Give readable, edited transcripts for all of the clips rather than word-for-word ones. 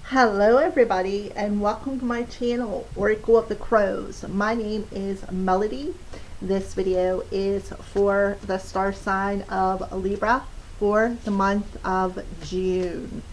Hello everybody and welcome to my channel, Oracle of the Crows. My name is Melody. This video is for the star sign of Libra for the month of June.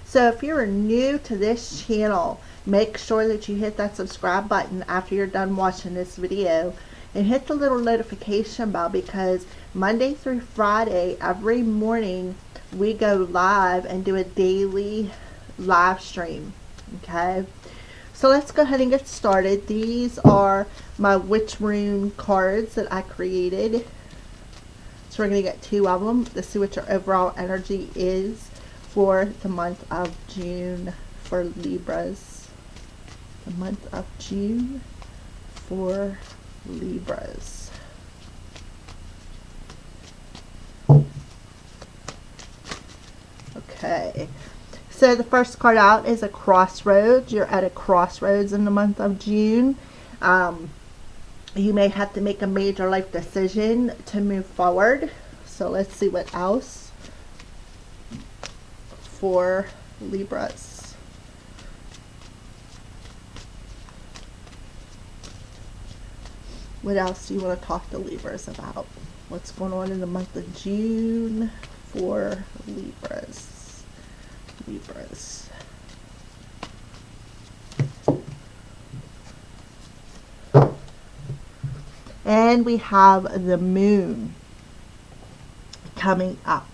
So if you're new to this channel, make sure that you hit that subscribe button after you're done watching this video and hit the little notification bell, because Monday through Friday every morning we go live and do a daily live stream. Okay, so let's go ahead and get started. These are my witch rune cards that I created, so we're going to get two of them to see what your overall energy is for the month of June for Libras. The month of June for Libras. Okay, so the first card out is a crossroads. You're at a crossroads in the month of June. You may have to make a major life decision to move forward. So let's see what else for Libras. What else do you want to talk to Libras about? What's going on in the month of June for Libras? And we have the moon coming up.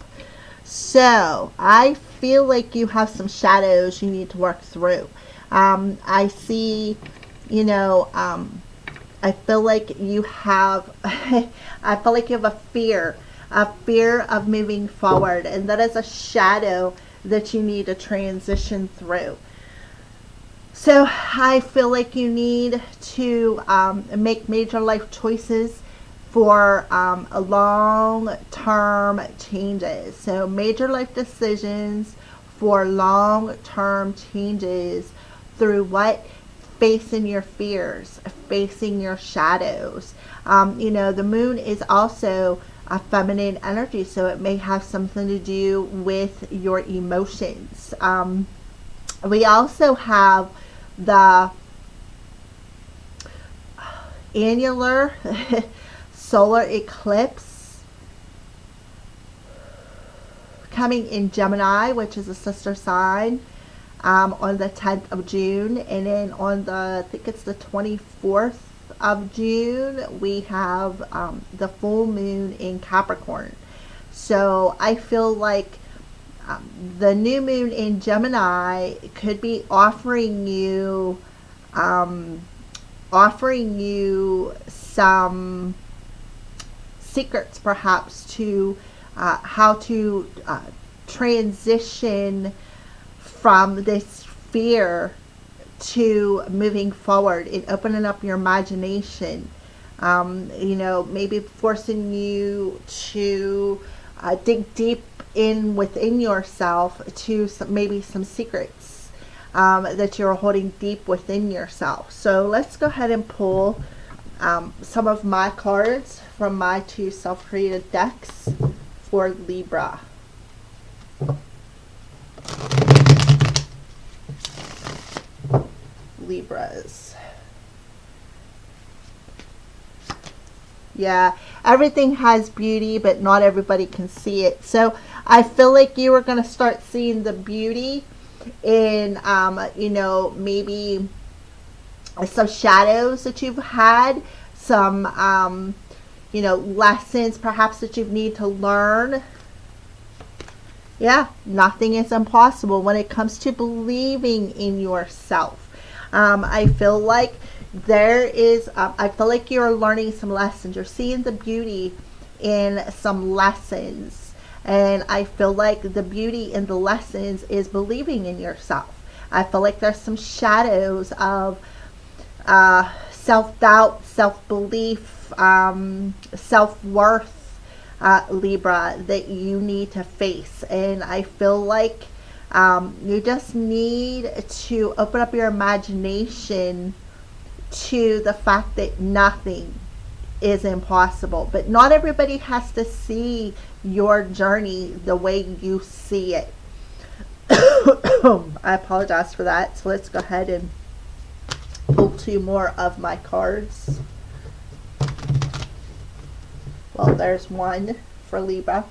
So I feel like you have some shadows you need to work through. I see, I feel like you have I feel like you have a fear of moving forward, and that is a shadow that you need to transition through. So I feel like you need to make major life choices for long-term changes. So major life decisions for long-term changes through what? Facing your fears, facing your shadows. The moon is also a feminine energy, so it may have something to do with your emotions. We also have the annular solar eclipse coming in Gemini, which is a sister sign, on the 10th of June. And then on I think it's the 24th of June, we have the full moon in Capricorn. So I feel like the new moon in Gemini could be offering you some secrets, perhaps, to how to transition from this fear to moving forward and opening up your imagination. Maybe forcing you to dig deep within yourself to maybe some secrets that you're holding deep within yourself. So let's go ahead and pull some of my cards from my two self-created decks for Libra. Libras. Yeah, everything has beauty, but not everybody can see it. So I feel like you are going to start seeing the beauty in, maybe some shadows that you've had, some, lessons perhaps that you need to learn. Yeah, nothing is impossible when it comes to believing in yourself. I feel like I feel like you're learning some lessons. You're seeing the beauty in some lessons. And I feel like the beauty in the lessons is believing in yourself. I feel like there's some shadows of self-doubt, self-belief, self-worth, Libra, that you need to face. And I feel like you just need to open up your imagination to the fact that nothing is impossible. But not everybody has to see your journey the way you see it. I apologize for that. So let's go ahead and pull 2 more of my cards. Well, there's one for Libra.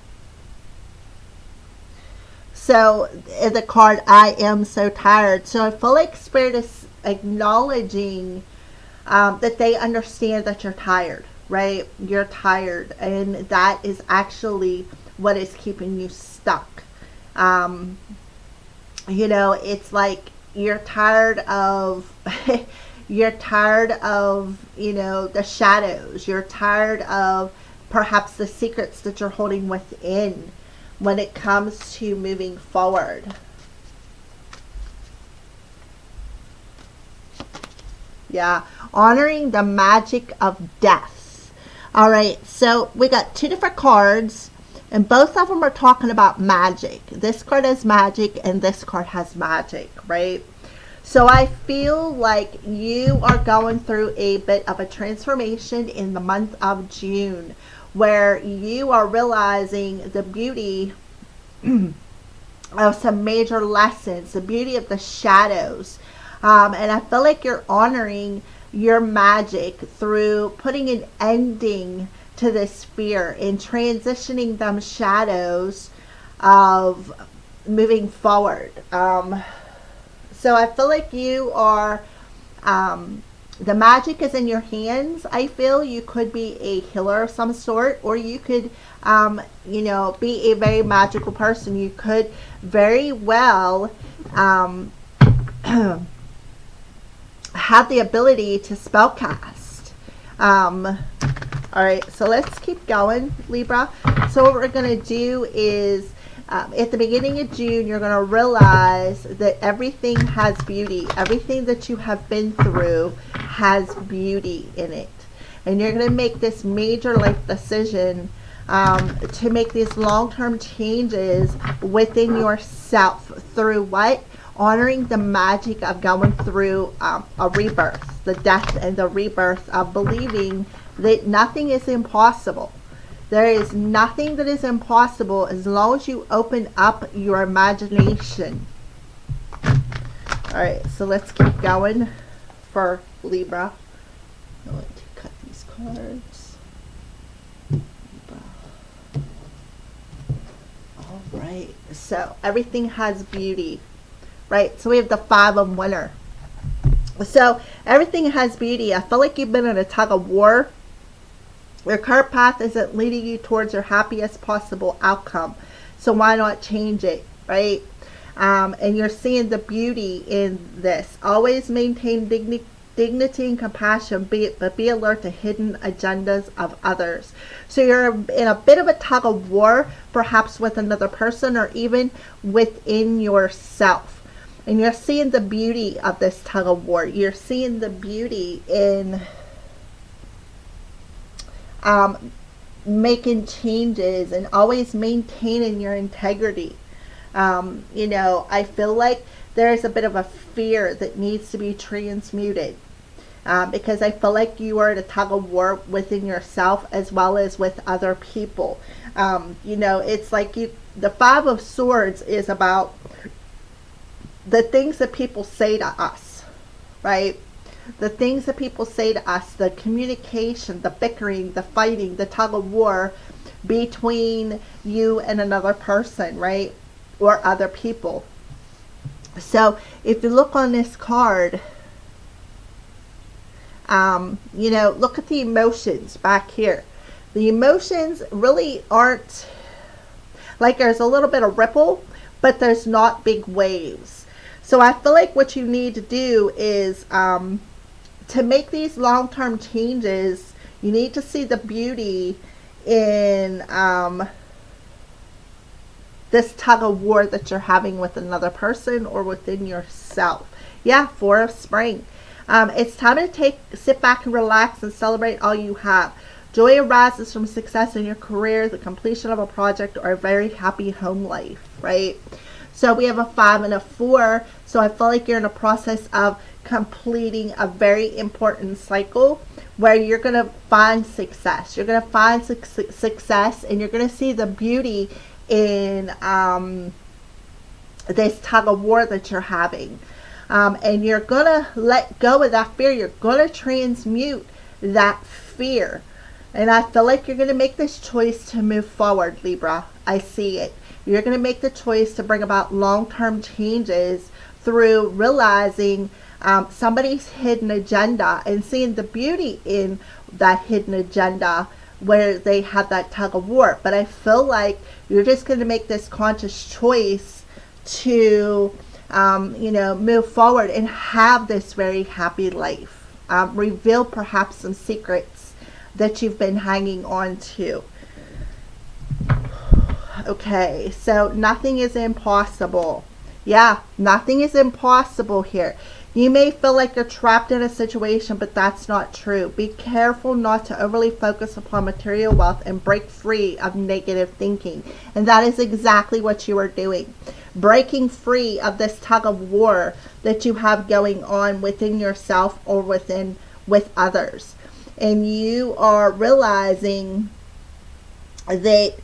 So the card, I am so tired. So I feel like Spirit is acknowledging that they understand that you're tired, right? You're tired, and that is actually what is keeping you stuck. You know, it's like you're tired of you're tired of, you know, the shadows. You're tired of perhaps the secrets that you're holding within when it comes to moving forward. Yeah, honoring the magic of death. All right, so we got 2 different cards, and both of them are talking about magic. This card has magic, and this card has magic, right? So I feel like you are going through a bit of a transformation in the month of June, where you are realizing the beauty of some major lessons, the beauty of the shadows. And I feel like you're honoring your magic through putting an ending to this fear and transitioning them shadows of moving forward. So I feel like you are, the magic is in your hands. I feel you could be a healer of some sort, or you could, you know, be a very magical person. You could very well have the ability to spellcast. All right, so let's keep going, Libra. So what we're going to do is, at the beginning of June, you're going to realize that everything has beauty. Everything that you have been through has beauty in it. And you're going to make this major life decision to make these long-term changes within yourself through what? Honoring the magic of going through a rebirth, the death and the rebirth of believing that nothing is impossible. There is nothing that is impossible as long as you open up your imagination. All right, so let's keep going for Libra. I'm going to cut these cards. Libra. All right, so everything has beauty, right? So we have the 5 of winter. So everything has beauty. I feel like you've been in a tug of war. Your current path isn't leading you towards your happiest possible outcome. So why not change it, right? And you're seeing the beauty in this. Always maintain dignity and compassion, but be alert to hidden agendas of others. So you're in a bit of a tug of war, perhaps with another person or even within yourself. And you're seeing the beauty of this tug of war. You're seeing the beauty in making changes and always maintaining your integrity. You know, I feel like there's a bit of a fear that needs to be transmuted, because I feel like you are in a tug of war within yourself as well as with other people. You know, it's like the 5 of Swords is about the things that people say to us, right? The things that people say to us, the communication, the bickering, the fighting, the tug of war between you and another person, right? Or other people. So if you look on this card, you know, look at the emotions back here. The emotions really aren't, like, there's a little bit of ripple, but there's not big waves. So I feel like what you need to do is, to make these long-term changes, you need to see the beauty in this tug of war that you're having with another person or within yourself. Yeah, 4 of Spring. It's time to sit back and relax and celebrate all you have. Joy arises from success in your career, the completion of a project, or a very happy home life, right? So we have a 5 and a 4. So I feel like you're in a process of completing a very important cycle where you're going to find success. You're going to find success, and you're going to see the beauty in this tug of war that you're having. And you're going to let go of that fear. You're going to transmute that fear. And I feel like you're going to make this choice to move forward, Libra. I see it. You're going to make the choice to bring about long-term changes through realizing somebody's hidden agenda and seeing the beauty in that hidden agenda where they have that tug of war. But I feel like you're just going to make this conscious choice to move forward and have this very happy life. Reveal perhaps some secrets that you've been hanging on to. Okay, so nothing is impossible. Yeah, nothing is impossible here. You may feel like you're trapped in a situation, but that's not true. Be careful not to overly focus upon material wealth and break free of negative thinking. And that is exactly what you are doing. Breaking free of this tug of war that you have going on within yourself or with others. And you are realizing that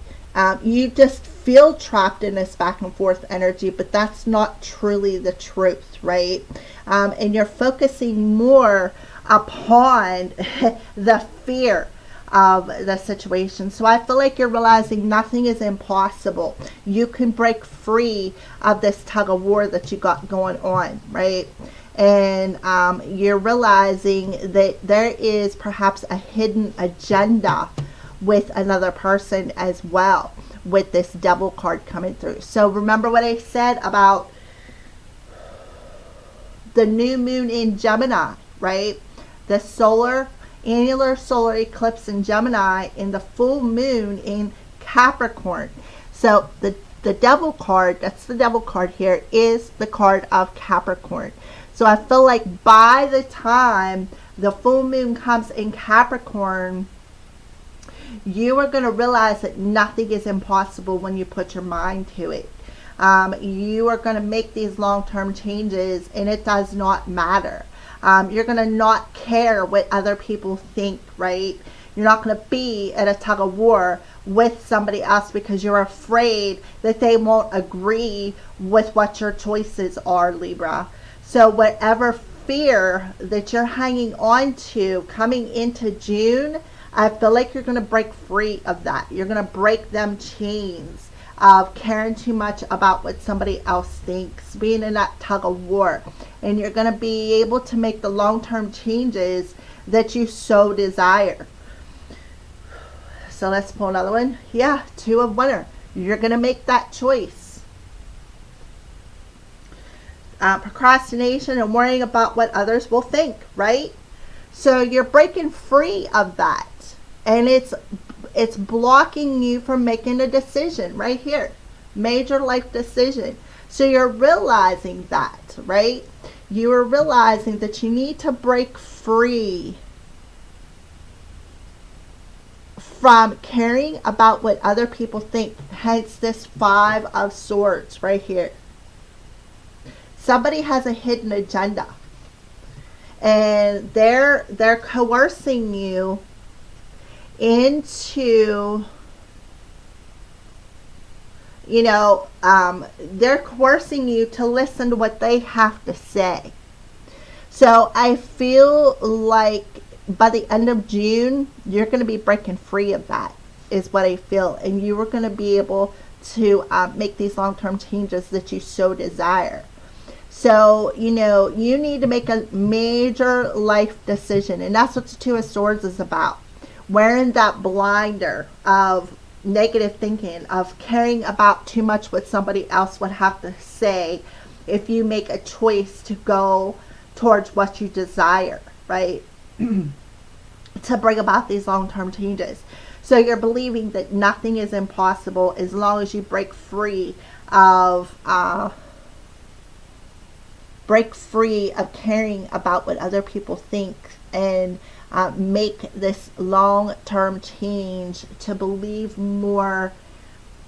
you just feel trapped in this back and forth energy, but that's not truly the truth, right? And you're focusing more upon the fear of the situation. So I feel like you're realizing nothing is impossible. You can break free of this tug of war that you got going on, right? And you're realizing that there is perhaps a hidden agenda with another person as well, with this Devil card coming through. So remember what I said about the new moon in Gemini, right? The annular solar eclipse in Gemini and the full moon in Capricorn. So the Devil card, that's the Devil card here, is the card of Capricorn. So I feel like by the time the full moon comes in Capricorn, you are going to realize that nothing is impossible when you put your mind to it. You are going to make these long-term changes, and it does not matter. You're going to not care what other people think, right? You're not going to be at a tug of war with somebody else because you're afraid that they won't agree with what your choices are, Libra. So whatever fear that you're hanging on to coming into June, I feel like you're going to break free of that. You're going to break them chains of caring too much about what somebody else thinks, being in that tug of war. And you're going to be able to make the long-term changes that you so desire. So let's pull another one. Yeah, Two of Winter. You're going to make that choice. Procrastination and worrying about what others will think, right? So you're breaking free of that. And it's blocking you from making a decision right here. Major life decision. So you're realizing that, right? You are realizing that you need to break free from caring about what other people think. Hence this Five of Swords right here. Somebody has a hidden agenda. And they're coercing you into, they're coercing you to listen to what they have to say. So I feel like by the end of June, you're going to be breaking free of that, is what I feel. And you are going to be able to make these long-term changes that you so desire. So, you need to make a major life decision. And that's what the Two of Swords is about. Wearing that blinder of negative thinking, of caring about too much what somebody else would have to say if you make a choice to go towards what you desire, right? To bring about these long-term changes. So you're believing that nothing is impossible as long as you break free of caring about what other people think and make this long-term change to believe more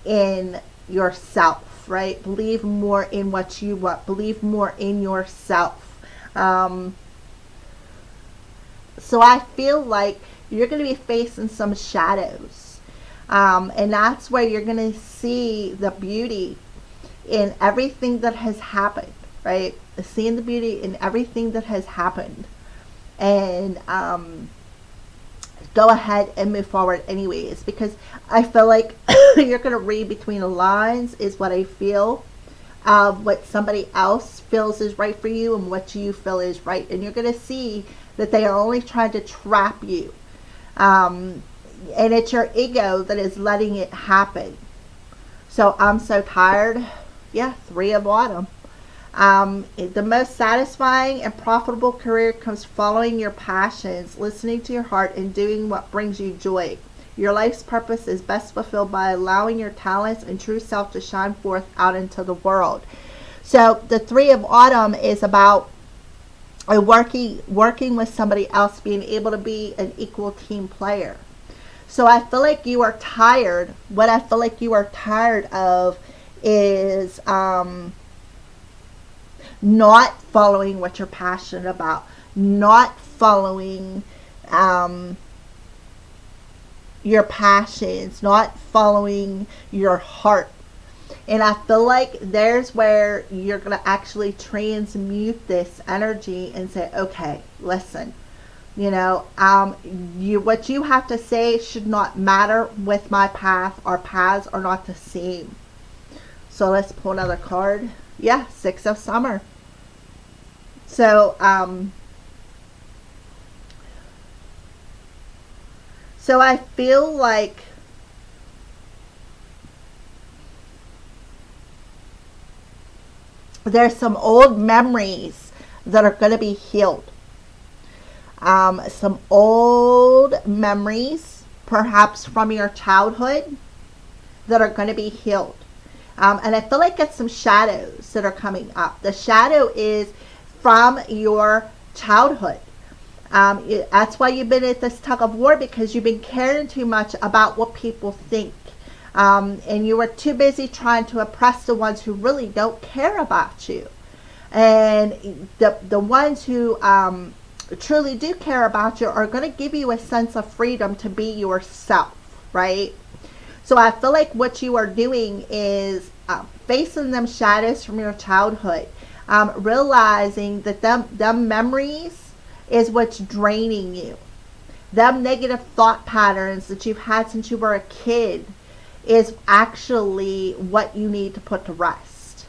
in yourself, right? Believe more in what you want. Believe more in yourself. So I feel like you're going to be facing some shadows. And that's where you're going to see the beauty in everything that has happened, right? Seeing the beauty in everything that has happened. And go ahead and move forward anyways, because I feel like you're going to read between the lines is what I feel. What somebody else feels is right for you and what you feel is right. And you're going to see that they are only trying to trap you. And it's your ego that is letting it happen. So I'm so tired. Yeah, 3 of Autumn. The most satisfying and profitable career comes following your passions, listening to your heart, and doing what brings you joy. Your life's purpose is best fulfilled by allowing your talents and true self to shine forth out into the world. So the 3 of Autumn is about working with somebody else, being able to be an equal team player. So I feel like you are tired. What I feel like you are tired of is not following what you're passionate about, not following your passions, not following your heart. And I feel like there's where you're going to actually transmute this energy and say, okay, listen, what you have to say should not matter with my path. Our paths are not the same. So let's pull another card. Yeah, 6 of Summer. So, so I feel like there's some old memories that are going to be healed. Some old memories, perhaps from your childhood, that are going to be healed. And I feel like it's some shadows that are coming up. The shadow is from your childhood. That's why you've been at this tug of war, because you've been caring too much about what people think. And you were too busy trying to oppress the ones who really don't care about you. And the ones who truly do care about you are going to give you a sense of freedom to be yourself, right? So I feel like what you are doing is facing them shadows from your childhood, realizing that them memories is what's draining you. Them negative thought patterns that you've had since you were a kid is actually what you need to put to rest.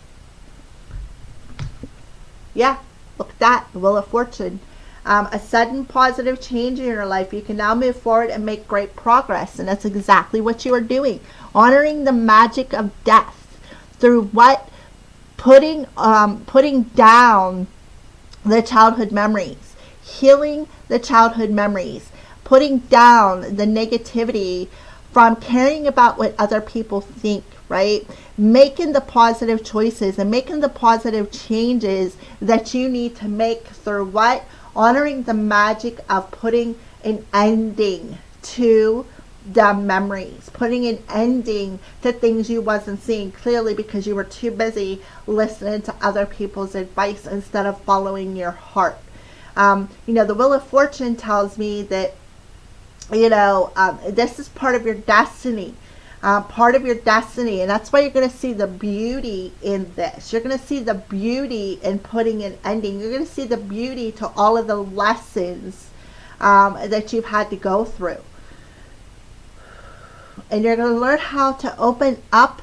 Yeah, look at that, the Wheel of Fortune. A sudden positive change in your life. You can now move forward and make great progress. And that's exactly what you are doing. Honoring the magic of death through what? Putting down the childhood memories. Healing the childhood memories. Putting down the negativity from caring about what other people think, right? Making the positive choices and making the positive changes that you need to make through what? Honoring the magic of putting an ending to the memories, putting an ending to things you wasn't seeing clearly because you were too busy listening to other people's advice instead of following your heart. The Wheel of Fortune tells me that, this is part of your destiny. And that's why you're going to see the beauty in this. You're going to see the beauty in putting an ending. You're going to see the beauty to all of the lessons that you've had to go through. And you're going to learn how to open up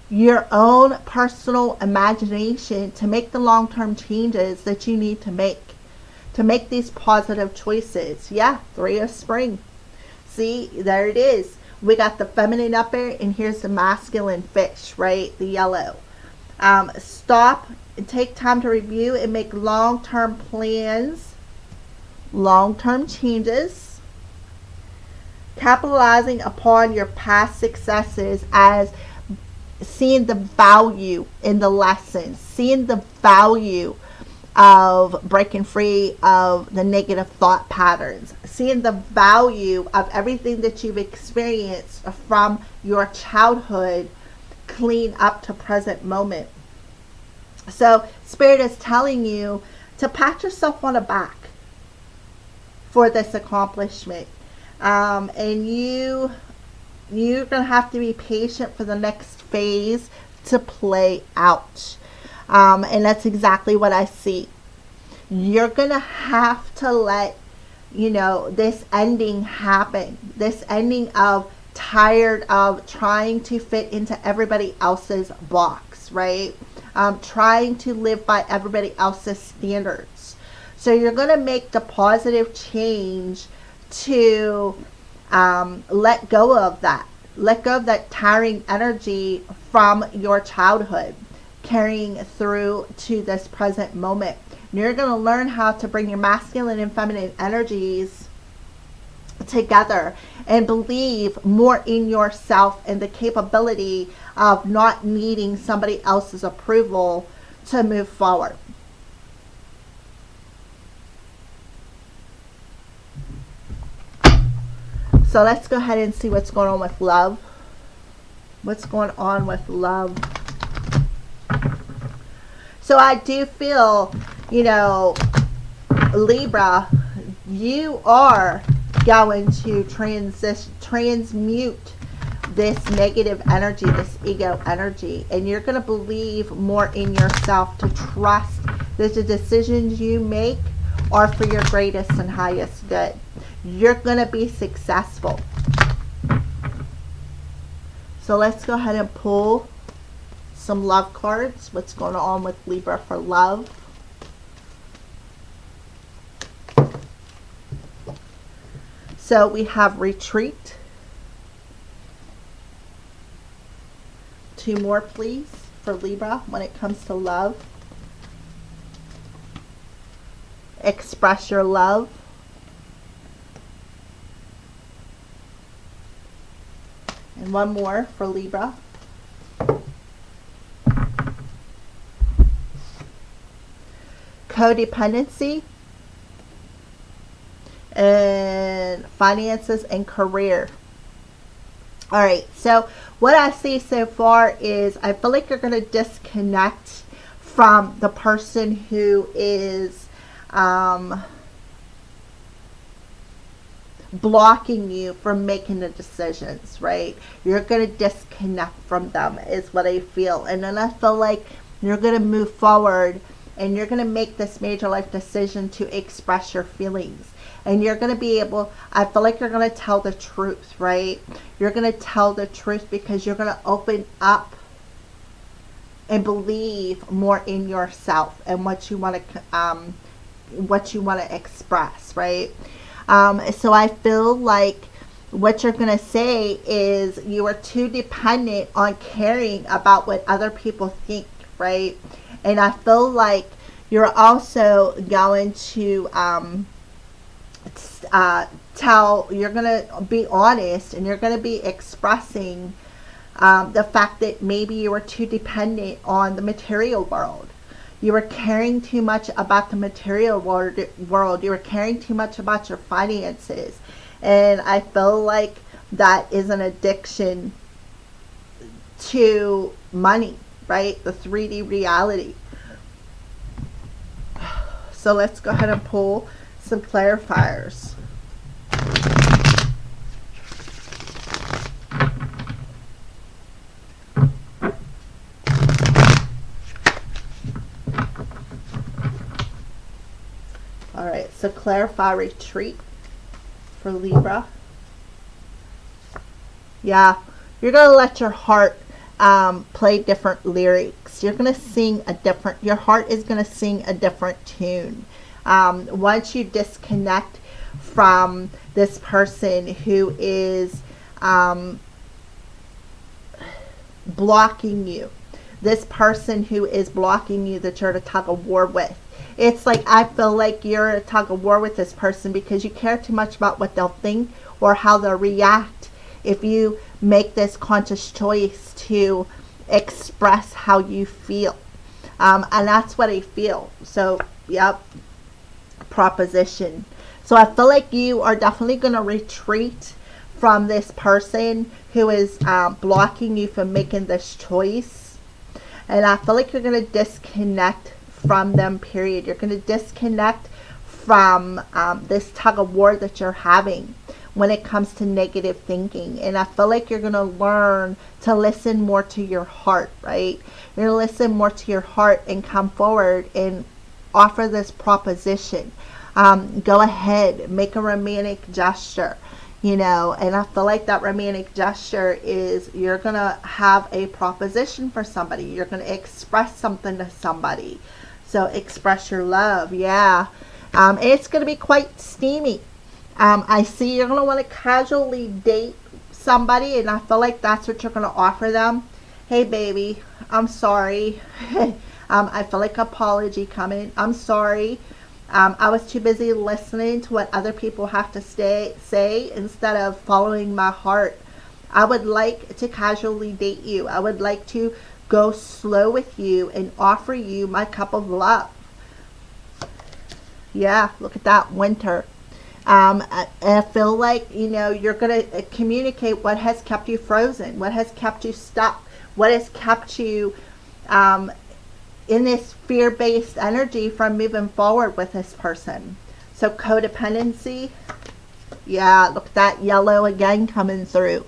your own personal imagination to make the long-term changes that you need to make these positive choices. Yeah, 3 of Spring. See, there it is. We got the feminine up there, and here's the masculine fish, right? The yellow. Stop and take time to review and make long-term plans, long-term changes, capitalizing upon your past successes as seeing the value in the lessons, seeing the value of breaking free of the negative thought patterns, seeing the value of everything that you've experienced from your childhood clean up to present moment. So Spirit is telling you to pat yourself on the back for this accomplishment. And you're going to have to be patient for the next phase to play out. And that's exactly what I see. You're going to have to let, this ending happen. This ending of tired of trying to fit into everybody else's box, right? Trying to live by everybody else's standards. So you're going to make the positive change to let go of that. Let go of that tiring energy from your childhood, carrying through to this present moment. And you're going to learn how to bring your masculine and feminine energies together and believe more in yourself and the capability of not needing somebody else's approval to move forward. So let's go ahead and see what's going on with love. What's going on with love? So I do feel, Libra, you are going to transmute this negative energy, this ego energy, and you're going to believe more in yourself, to trust that the decisions you make are for your greatest and highest good. You're going to be successful. So let's go ahead and pull some love cards. What's going on with Libra for love? So we have retreat. 2 more, please, for Libra when it comes to love. Express your love. And 1 more for Libra. Codependency. And finances and career. All right, so what I see so far is I feel like you're going to disconnect from the person who is blocking you from making the decisions, right? You're going to disconnect from them is what I feel. And then I feel like you're going to move forward and you're going to make this major life decision to express your feelings. And you're going to be able, I feel like you're going to tell the truth, right? You're going to tell the truth because you're going to open up and believe more in yourself and what you want to express, right? So I feel like what you're going to say is you are too dependent on caring about what other people think, right? And I feel like you're also going to you're going to be honest and you're going to be expressing the fact that maybe you were too dependent on the material world. You were caring too much about the material world. You were caring too much about your finances. And I feel like that is an addiction to money, right? The 3D reality. So let's go ahead and pull some clarifiers. All right, so clarify retreat for Libra. Yeah, you're going to let your heart play different lyrics. You're going to sing your heart is going to sing a different tune. Once you disconnect from this person who is blocking you, this person who is blocking you that you're at a tug of war with, it's like I feel like you're at a tug of war with this person because you care too much about what they'll think or how they'll react if you make this conscious choice to express how you feel. And that's what I feel. So, yep. Proposition. So I feel like you are definitely going to retreat from this person who is blocking you from making this choice. And I feel like you're going to disconnect from them, period. You're going to disconnect from this tug of war that you're having when it comes to negative thinking. And I feel like you're going to learn to listen more to your heart, right? You're going to listen more to your heart and come forward and offer this proposition. Go ahead, make a romantic gesture, you know, and I feel like that romantic gesture is you're going to have a proposition for somebody. You're going to express something to somebody. So express your love, yeah. And it's going to be quite steamy. I see you're going to want to casually date somebody, and I feel like that's what you're going to offer them. Hey, baby, I'm sorry. I feel like apology coming. I'm sorry. I was too busy listening to what other people have to say instead of following my heart. I would like to casually date you. I would like to go slow with you and offer you my cup of love. Yeah, look at that, winter. I feel like, you know, you're going to communicate what has kept you frozen, what has kept you stuck, what has kept you in this fear-based energy from moving forward with this person. So codependency, yeah, look at that yellow again coming through.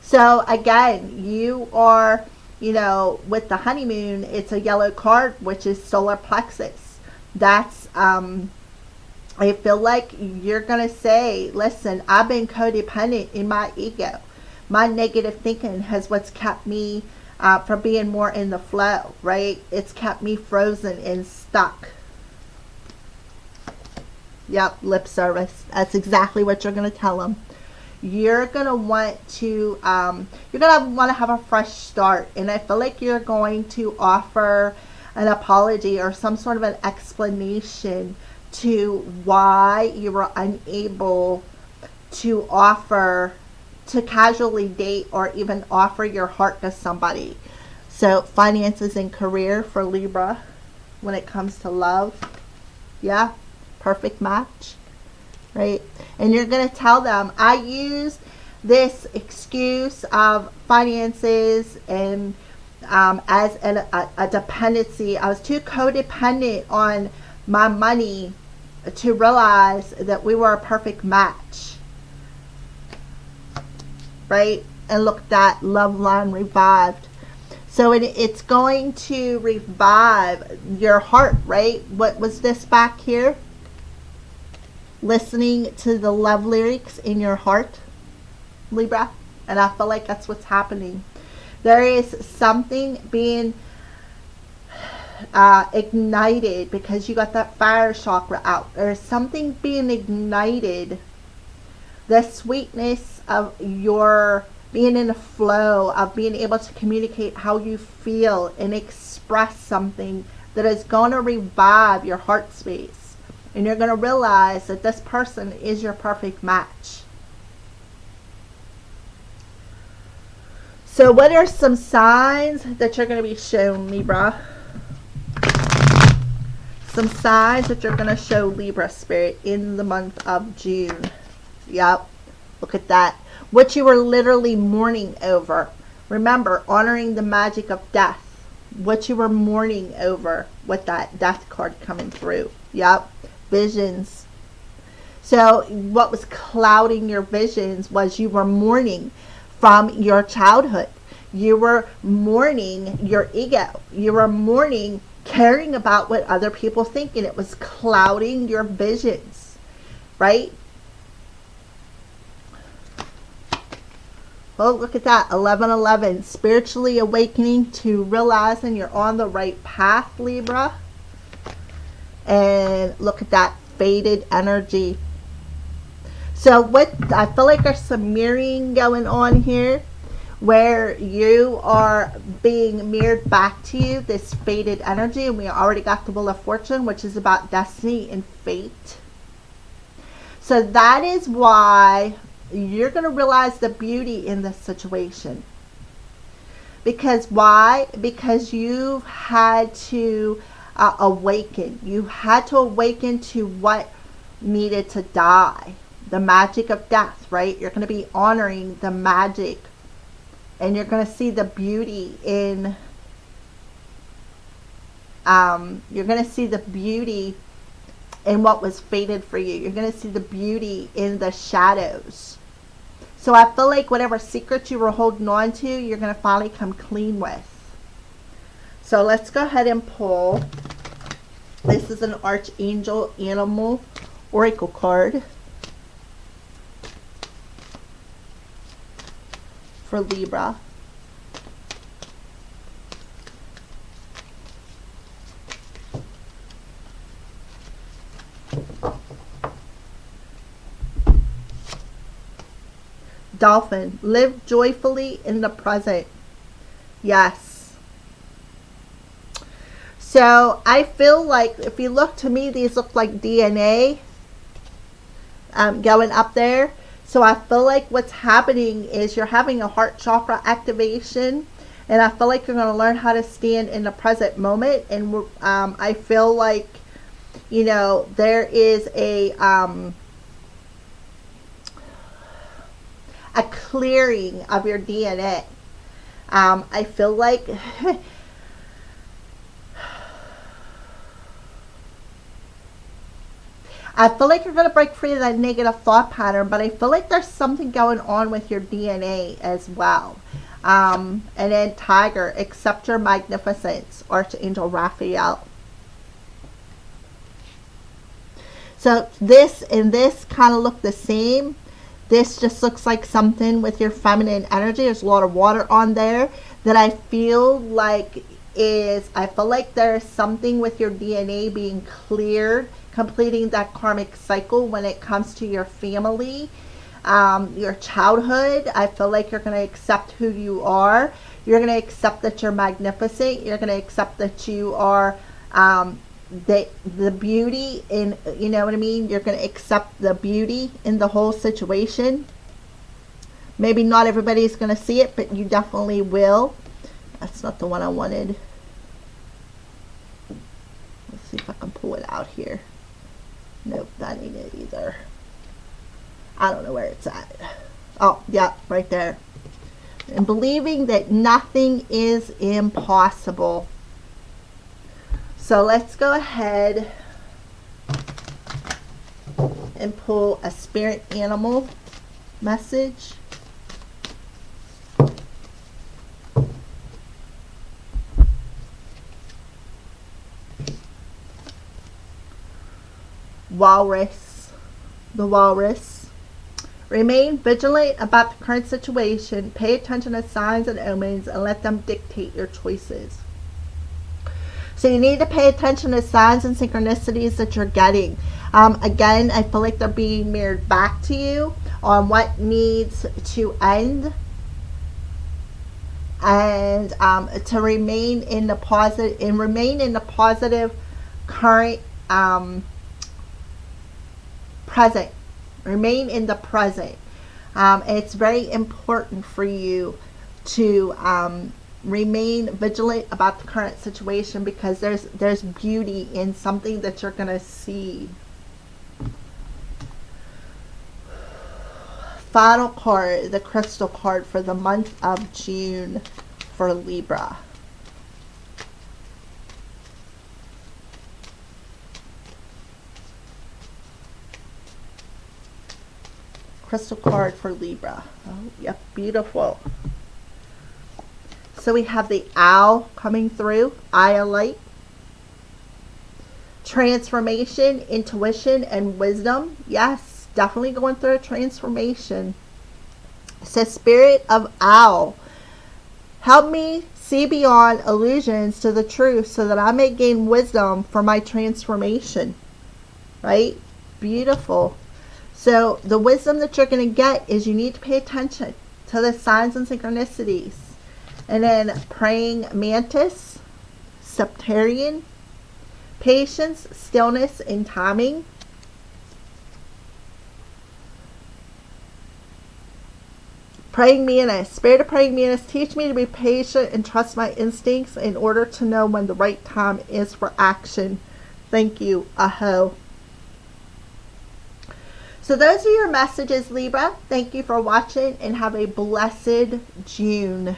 So again, you are, you know, with the honeymoon, it's a yellow card, which is solar plexus. That's, I feel like you're going to say, listen, I've been codependent in my ego. My negative thinking has what's kept me from being more in the flow, right? It's kept me frozen and stuck. Yep, lip service. That's exactly what you're going to tell them. You're going to want to, have a fresh start. And I feel like you're going to offer an apology or some sort of an explanation to why you were unable to offer to casually date or even offer your heart to somebody. So finances and career for Libra when it comes to love. Yeah, perfect match, right? And you're going to tell them, I use this excuse of finances and as a dependency. I was too codependent on my money to realize that we were a perfect match. Right? And look at that, love line revived. So it's going to revive your heart, right? What was this back here? Listening to the love lyrics in your heart, Libra. And I feel like that's what's happening. There is something being ignited because you got that fire chakra out. There's something being ignited. The sweetness of your being in a flow, of being able to communicate how you feel and express something that is going to revive your heart space. And you're going to realize that this person is your perfect match. So what are some signs that you're going to be shown, Libra? Some signs that you're going to show Libra spirit in the month of June. Yep. Look at that. What you were literally mourning over. Remember, honoring the magic of death. What you were mourning over with that death card coming through. Yep. Visions. So what was clouding your visions was you were mourning from your childhood. You were mourning your ego. You were mourning caring about what other people think, and it was clouding your visions, right? Oh, look at that, 1111, spiritually awakening to realizing you're on the right path, Libra. And look at that faded energy. So what I feel like there's some mirroring going on here, where you are being mirrored back to you, this faded energy. And we already got the Wheel of Fortune, which is about destiny and fate. So that is why you're going to realize the beauty in this situation. Because why? Because you've had to awaken. You had to awaken to what needed to die. The magic of death, right? You're going to be honoring the magic. And you're going to see the beauty in, in what was fated for you. You're going to see the beauty in the shadows. So I feel like whatever secrets you were holding on to, you're going to finally come clean with. So let's go ahead and pull. This is an Archangel Animal Oracle card for Libra. Dolphin, live joyfully in the present. Yes. So I feel like if you look, to me, these look like DNA going up there. So I feel like what's happening is you're having a heart chakra activation, and I feel like you're going to learn how to stand in the present moment. And I feel like, you know, there is a clearing of your DNA. I feel like I feel like you're going to break free of that negative thought pattern, but I feel like there's something going on with your DNA as well. And then Tiger, accept your magnificence, Archangel Raphael. So this and this kind of look the same. This just looks like something with your feminine energy. There's a lot of water on there that I feel like I feel like there's something with your DNA being cleared, completing that karmic cycle when it comes to your family, your childhood. I feel like you're going to accept who you are. You're going to accept that you're magnificent. You're going to accept that you are the beauty in, you know what I mean? You're going to accept the beauty in the whole situation. Maybe not everybody's going to see it, but you definitely will. That's not the one I wanted. Let's see if I can pull it out here. Nope, that ain't it either. I don't know where it's at. Oh, yeah, right there. And believing that nothing is impossible. So let's go ahead and pull a spirit animal message. Walrus, the walrus. Remain vigilant about the current situation. Pay attention to signs and omens and let them dictate your choices. So you need to pay attention to signs and synchronicities that you're getting. Again, I feel like they're being mirrored back to you on what needs to end, and to remain in the positive current present. Remain in the present. It's very important for you to remain vigilant about the current situation, because there's beauty in something that you're going to see. Final card, the crystal card for the month of June for Libra. Crystal card for Libra. Oh, yep, beautiful. So we have the owl coming through, eye of light. Transformation, intuition, and wisdom. Yes, definitely going through a transformation. It says, Spirit of Owl, help me see beyond illusions to the truth so that I may gain wisdom for my transformation. Right? Beautiful. So the wisdom that you're going to get is you need to pay attention to the signs and synchronicities. And then praying mantis, septarian, patience, stillness, and timing. Praying mantis, spirit of praying mantis, teach me to be patient and trust my instincts in order to know when the right time is for action. Thank you, Aho. So those are your messages, Libra. Thank you for watching and have a blessed June.